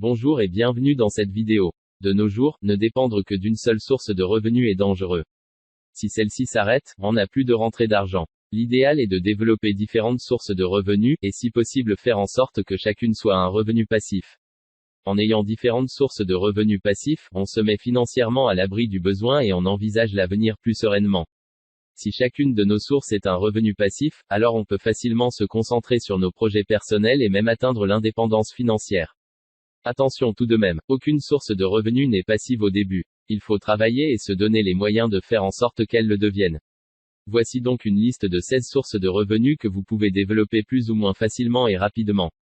Bonjour et bienvenue dans cette vidéo. De nos jours, ne dépendre que d'une seule source de revenus est dangereux. Si celle-ci s'arrête, on n'a plus de rentrée d'argent. L'idéal est de développer différentes sources de revenus, et si possible faire en sorte que chacune soit un revenu passif. En ayant différentes sources de revenus passifs, on se met financièrement à l'abri du besoin et on envisage l'avenir plus sereinement. Si chacune de nos sources est un revenu passif, alors on peut facilement se concentrer sur nos projets personnels et même atteindre l'indépendance financière. Attention tout de même, aucune source de revenus n'est passive au début. Il faut travailler et se donner les moyens de faire en sorte qu'elle le devienne. Voici donc une liste de 16 sources de revenus que vous pouvez développer plus ou moins facilement et rapidement.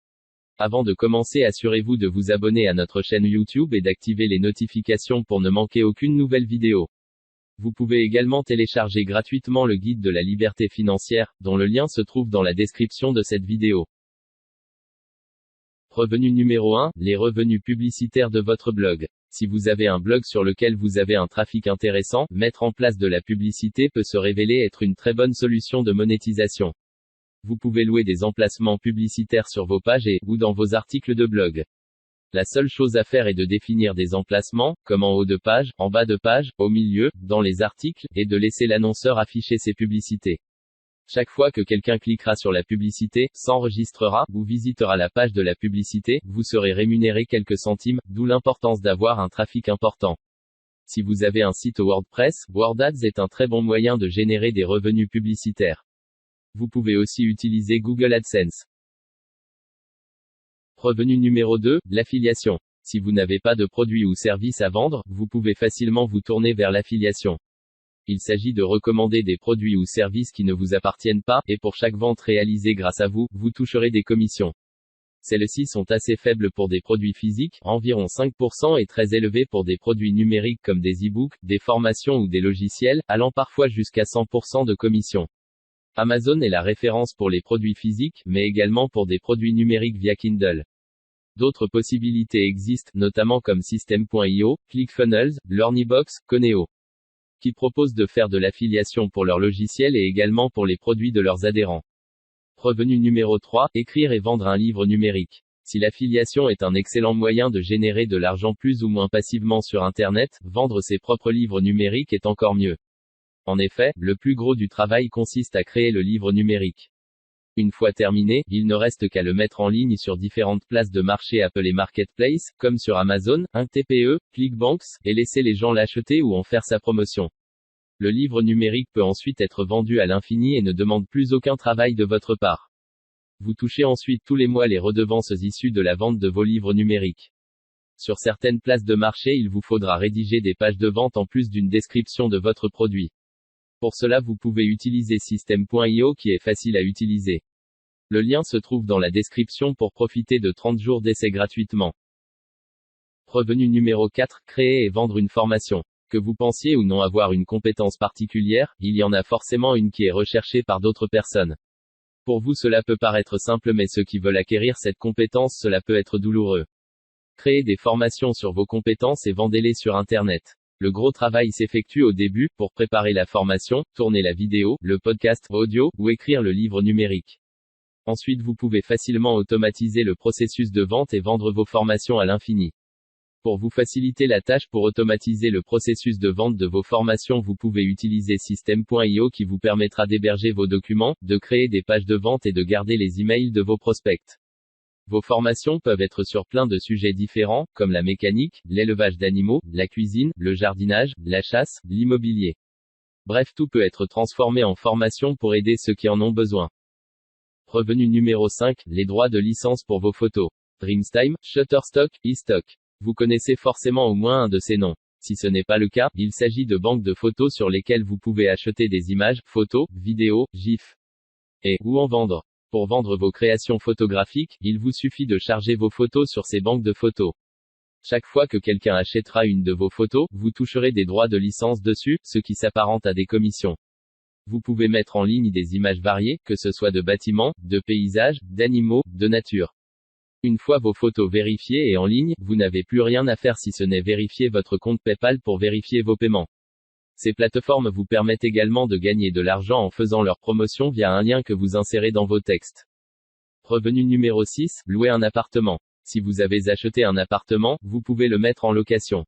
Avant de commencer, assurez-vous de vous abonner à notre chaîne YouTube et d'activer les notifications pour ne manquer aucune nouvelle vidéo. Vous pouvez également télécharger gratuitement le guide de la liberté financière, dont le lien se trouve dans la description de cette vidéo. Revenu numéro 1, les revenus publicitaires de votre blog. Si vous avez un blog sur lequel vous avez un trafic intéressant, mettre en place de la publicité peut se révéler être une très bonne solution de monétisation. Vous pouvez louer des emplacements publicitaires sur vos pages ou dans vos articles de blog. La seule chose à faire est de définir des emplacements, comme en haut de page, en bas de page, au milieu, dans les articles, et de laisser l'annonceur afficher ses publicités. Chaque fois que quelqu'un cliquera sur la publicité, s'enregistrera, ou visitera la page de la publicité, vous serez rémunéré quelques centimes, d'où l'importance d'avoir un trafic important. Si vous avez un site WordPress, WordAds est un très bon moyen de générer des revenus publicitaires. Vous pouvez aussi utiliser Google AdSense. Revenu numéro 2, l'affiliation. Si vous n'avez pas de produits ou services à vendre, vous pouvez facilement vous tourner vers l'affiliation. Il s'agit de recommander des produits ou services qui ne vous appartiennent pas, et pour chaque vente réalisée grâce à vous, vous toucherez des commissions. Celles-ci sont assez faibles pour des produits physiques, environ 5%, et très élevées pour des produits numériques comme des e-books, des formations ou des logiciels, allant parfois jusqu'à 100% de commission. Amazon est la référence pour les produits physiques, mais également pour des produits numériques via Kindle. D'autres possibilités existent, notamment comme System.io, ClickFunnels, Learnybox, Coneo, qui proposent de faire de l'affiliation pour leurs logiciels et également pour les produits de leurs adhérents. Revenu numéro 3, écrire et vendre un livre numérique. Si l'affiliation est un excellent moyen de générer de l'argent plus ou moins passivement sur Internet, vendre ses propres livres numériques est encore mieux. En effet, le plus gros du travail consiste à créer le livre numérique. Une fois terminé, il ne reste qu'à le mettre en ligne sur différentes places de marché appelées marketplace, comme sur Amazon, TPE, ClickBanks, et laisser les gens l'acheter ou en faire sa promotion. Le livre numérique peut ensuite être vendu à l'infini et ne demande plus aucun travail de votre part. Vous touchez ensuite tous les mois les redevances issues de la vente de vos livres numériques. Sur certaines places de marché, il vous faudra rédiger des pages de vente en plus d'une description de votre produit. Pour cela, vous pouvez utiliser System.io qui est facile à utiliser. Le lien se trouve dans la description pour profiter de 30 jours d'essai gratuitement. Revenu numéro 4, créer et vendre une formation. Que vous pensiez ou non avoir une compétence particulière, il y en a forcément une qui est recherchée par d'autres personnes. Pour vous, cela peut paraître simple, mais ceux qui veulent acquérir cette compétence, cela peut être douloureux. Créez des formations sur vos compétences et vendez-les sur Internet. Le gros travail s'effectue au début, pour préparer la formation, tourner la vidéo, le podcast audio, ou écrire le livre numérique. Ensuite, vous pouvez facilement automatiser le processus de vente et vendre vos formations à l'infini. Pour vous faciliter la tâche pour automatiser le processus de vente de vos formations, vous pouvez utiliser System.io qui vous permettra d'héberger vos documents, de créer des pages de vente et de garder les emails de vos prospects. Vos formations peuvent être sur plein de sujets différents, comme la mécanique, l'élevage d'animaux, la cuisine, le jardinage, la chasse, l'immobilier. Bref, tout peut être transformé en formation pour aider ceux qui en ont besoin. Revenu numéro 5, les droits de licence pour vos photos. Dreamstime, Shutterstock, eStock. Vous connaissez forcément au moins un de ces noms. Si ce n'est pas le cas, il s'agit de banques de photos sur lesquelles vous pouvez acheter des images, photos, vidéos, GIFs. Ou en vendre. Pour vendre vos créations photographiques, il vous suffit de charger vos photos sur ces banques de photos. Chaque fois que quelqu'un achètera une de vos photos, vous toucherez des droits de licence dessus, ce qui s'apparente à des commissions. Vous pouvez mettre en ligne des images variées, que ce soit de bâtiments, de paysages, d'animaux, de nature. Une fois vos photos vérifiées et en ligne, vous n'avez plus rien à faire si ce n'est vérifier votre compte PayPal pour vérifier vos paiements. Ces plateformes vous permettent également de gagner de l'argent en faisant leur promotion via un lien que vous insérez dans vos textes. Revenu numéro 6, louer un appartement. Si vous avez acheté un appartement, vous pouvez le mettre en location.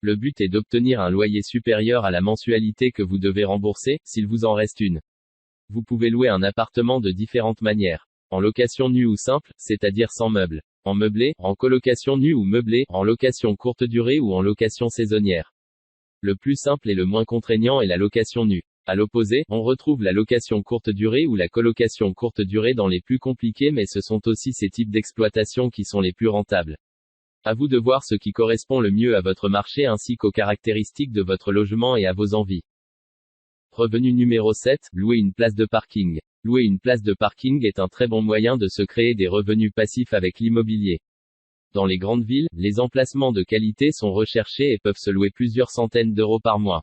Le but est d'obtenir un loyer supérieur à la mensualité que vous devez rembourser, s'il vous en reste une. Vous pouvez louer un appartement de différentes manières. En location nue ou simple, c'est-à-dire sans meubles. En meublé, en colocation nue ou meublé, en location courte durée ou en location saisonnière. Le plus simple et le moins contraignant est la location nue. À l'opposé, on retrouve la location courte durée ou la colocation courte durée dans les plus compliqués, mais ce sont aussi ces types d'exploitation qui sont les plus rentables. À vous de voir ce qui correspond le mieux à votre marché ainsi qu'aux caractéristiques de votre logement et à vos envies. Revenu numéro 7, louer une place de parking. Louer une place de parking est un très bon moyen de se créer des revenus passifs avec l'immobilier. Dans les grandes villes, les emplacements de qualité sont recherchés et peuvent se louer plusieurs centaines d'euros par mois.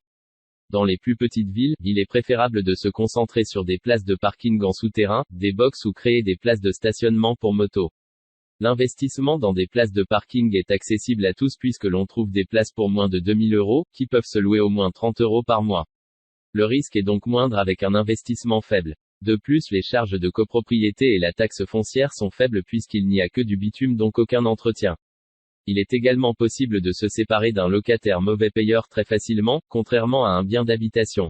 Dans les plus petites villes, il est préférable de se concentrer sur des places de parking en souterrain, des box ou créer des places de stationnement pour moto. L'investissement dans des places de parking est accessible à tous puisque l'on trouve des places pour moins de 2000 euros, qui peuvent se louer au moins 30 euros par mois. Le risque est donc moindre avec un investissement faible. De plus, les charges de copropriété et la taxe foncière sont faibles puisqu'il n'y a que du bitume donc aucun entretien. Il est également possible de se séparer d'un locataire mauvais payeur très facilement, contrairement à un bien d'habitation.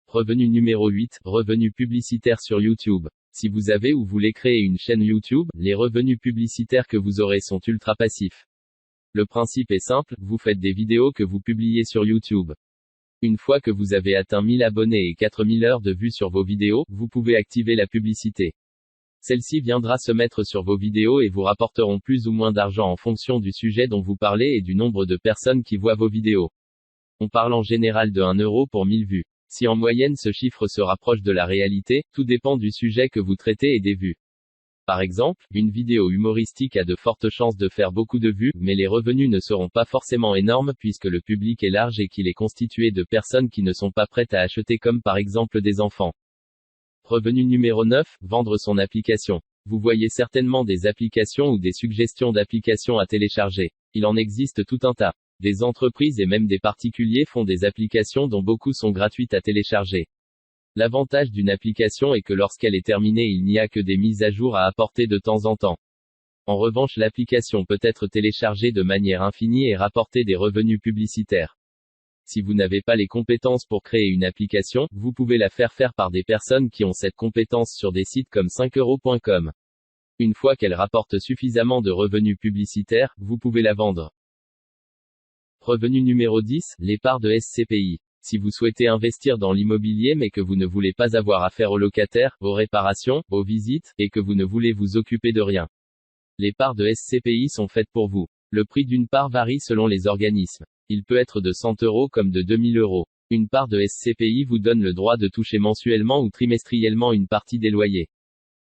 Revenu numéro 8, revenus publicitaires sur YouTube. Si vous avez ou voulez créer une chaîne YouTube, les revenus publicitaires que vous aurez sont ultra passifs. Le principe est simple, vous faites des vidéos que vous publiez sur YouTube. Une fois que vous avez atteint 1000 abonnés et 4000 heures de vues sur vos vidéos, vous pouvez activer la publicité. Celle-ci viendra se mettre sur vos vidéos et vous rapporteront plus ou moins d'argent en fonction du sujet dont vous parlez et du nombre de personnes qui voient vos vidéos. On parle en général de 1 euro pour 1000 vues. Si en moyenne ce chiffre se rapproche de la réalité, tout dépend du sujet que vous traitez et des vues. Par exemple, une vidéo humoristique a de fortes chances de faire beaucoup de vues, mais les revenus ne seront pas forcément énormes puisque le public est large et qu'il est constitué de personnes qui ne sont pas prêtes à acheter comme par exemple des enfants. Revenu numéro 9, vendre son application. Vous voyez certainement des applications ou des suggestions d'applications à télécharger. Il en existe tout un tas. Des entreprises et même des particuliers font des applications dont beaucoup sont gratuites à télécharger. L'avantage d'une application est que lorsqu'elle est terminée, il n'y a que des mises à jour à apporter de temps en temps. En revanche, l'application peut être téléchargée de manière infinie et rapporter des revenus publicitaires. Si vous n'avez pas les compétences pour créer une application, vous pouvez la faire par des personnes qui ont cette compétence sur des sites comme 5euros.com. Une fois qu'elle rapporte suffisamment de revenus publicitaires, vous pouvez la vendre. Revenu numéro 10, les parts de SCPI. Si vous souhaitez investir dans l'immobilier mais que vous ne voulez pas avoir affaire aux locataires, aux réparations, aux visites, et que vous ne voulez vous occuper de rien. Les parts de SCPI sont faites pour vous. Le prix d'une part varie selon les organismes. Il peut être de 100 euros comme de 2000 euros. Une part de SCPI vous donne le droit de toucher mensuellement ou trimestriellement une partie des loyers.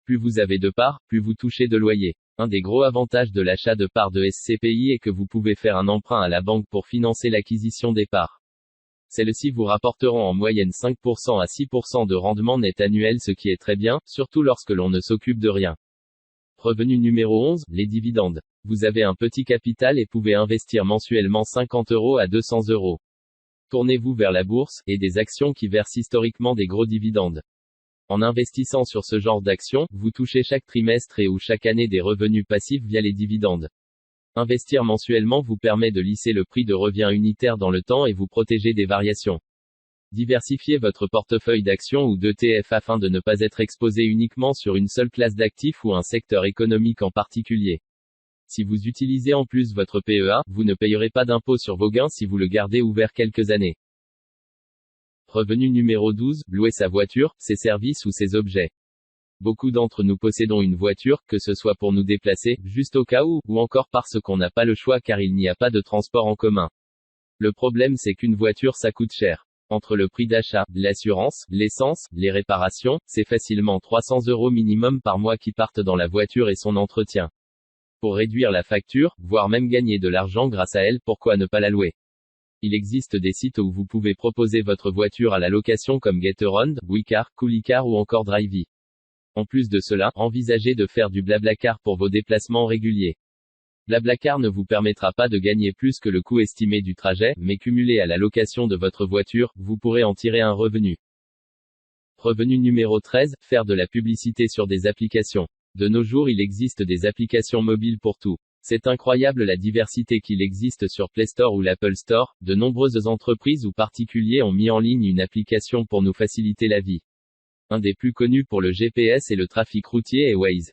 Plus vous avez de parts, plus vous touchez de loyers. Un des gros avantages de l'achat de parts de SCPI est que vous pouvez faire un emprunt à la banque pour financer l'acquisition des parts. Celles-ci vous rapporteront en moyenne 5% à 6% de rendement net annuel, ce qui est très bien, surtout lorsque l'on ne s'occupe de rien. Revenu numéro 11, les dividendes. Vous avez un petit capital et pouvez investir mensuellement 50 euros à 200 euros. Tournez-vous vers la bourse, et des actions qui versent historiquement des gros dividendes. En investissant sur ce genre d'actions, vous touchez chaque trimestre et ou chaque année des revenus passifs via les dividendes. Investir mensuellement vous permet de lisser le prix de revient unitaire dans le temps et vous protéger des variations. Diversifiez votre portefeuille d'actions ou d'ETF afin de ne pas être exposé uniquement sur une seule classe d'actifs ou un secteur économique en particulier. Si vous utilisez en plus votre PEA, vous ne payerez pas d'impôt sur vos gains si vous le gardez ouvert quelques années. Revenu numéro 12, louer sa voiture, ses services ou ses objets. Beaucoup d'entre nous possédons une voiture, que ce soit pour nous déplacer, juste au cas où, ou encore parce qu'on n'a pas le choix car il n'y a pas de transport en commun. Le problème c'est qu'une voiture ça coûte cher. Entre le prix d'achat, l'assurance, l'essence, les réparations, c'est facilement 300 euros minimum par mois qui partent dans la voiture et son entretien. Pour réduire la facture, voire même gagner de l'argent grâce à elle, pourquoi ne pas la louer? Il existe des sites où vous pouvez proposer votre voiture à la location comme Getaround, Wicar, Coolicar ou encore Drivey. En plus de cela, envisagez de faire du Blablacar pour vos déplacements réguliers. Blablacar ne vous permettra pas de gagner plus que le coût estimé du trajet, mais cumulé à la location de votre voiture, vous pourrez en tirer un revenu. Revenu numéro 13, faire de la publicité sur des applications. De nos jours, il existe des applications mobiles pour tout. C'est incroyable la diversité qu'il existe sur Play Store ou l'Apple Store. De nombreuses entreprises ou particuliers ont mis en ligne une application pour nous faciliter la vie. Un des plus connus pour le GPS et le trafic routier est Waze.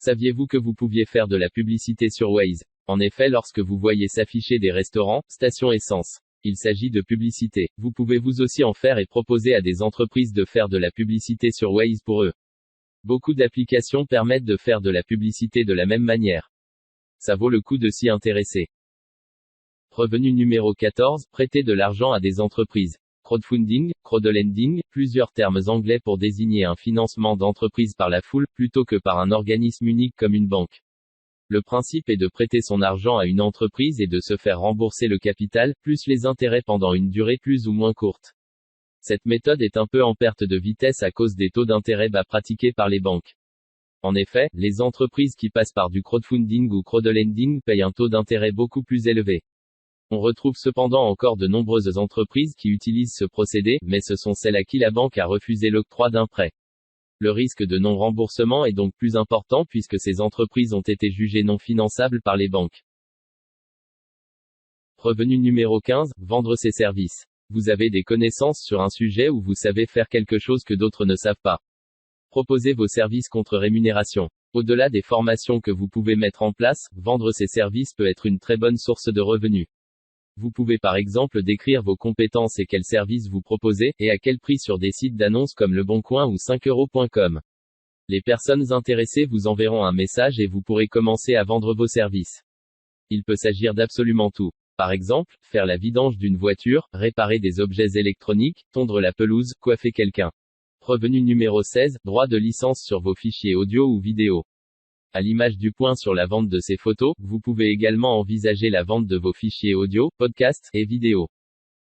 Saviez-vous que vous pouviez faire de la publicité sur Waze? En effet, lorsque vous voyez s'afficher des restaurants, stations essence, il s'agit de publicité. Vous pouvez vous aussi en faire et proposer à des entreprises de faire de la publicité sur Waze pour eux. Beaucoup d'applications permettent de faire de la publicité de la même manière. Ça vaut le coup de s'y intéresser. Revenu numéro 14, prêter de l'argent à des entreprises. Crowdfunding, crowdlending, plusieurs termes anglais pour désigner un financement d'entreprise par la foule, plutôt que par un organisme unique comme une banque. Le principe est de prêter son argent à une entreprise et de se faire rembourser le capital, plus les intérêts pendant une durée plus ou moins courte. Cette méthode est un peu en perte de vitesse à cause des taux d'intérêt bas pratiqués par les banques. En effet, les entreprises qui passent par du crowdfunding ou crowdlending payent un taux d'intérêt beaucoup plus élevé. On retrouve cependant encore de nombreuses entreprises qui utilisent ce procédé, mais ce sont celles à qui la banque a refusé l'octroi d'un prêt. Le risque de non-remboursement est donc plus important puisque ces entreprises ont été jugées non finançables par les banques. Revenu numéro 15, vendre ses services. Vous avez des connaissances sur un sujet ou vous savez faire quelque chose que d'autres ne savent pas. Proposez vos services contre rémunération. Au-delà des formations que vous pouvez mettre en place, vendre ces services peut être une très bonne source de revenus. Vous pouvez par exemple décrire vos compétences et quels services vous proposez, et à quel prix sur des sites d'annonces comme leboncoin ou 5euros.com. Les personnes intéressées vous enverront un message et vous pourrez commencer à vendre vos services. Il peut s'agir d'absolument tout. Par exemple, faire la vidange d'une voiture, réparer des objets électroniques, tondre la pelouse, coiffer quelqu'un. Revenu numéro 16, droit de licence sur vos fichiers audio ou vidéo. À l'image du point sur la vente de ces photos, vous pouvez également envisager la vente de vos fichiers audio, podcasts et vidéos.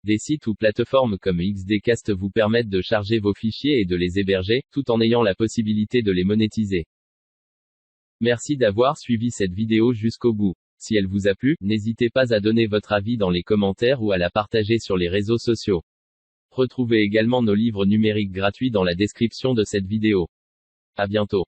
Des sites ou plateformes comme XDcast vous permettent de charger vos fichiers et de les héberger, tout en ayant la possibilité de les monétiser. Merci d'avoir suivi cette vidéo jusqu'au bout. Si elle vous a plu, n'hésitez pas à donner votre avis dans les commentaires ou à la partager sur les réseaux sociaux. Retrouvez également nos livres numériques gratuits dans la description de cette vidéo. À bientôt.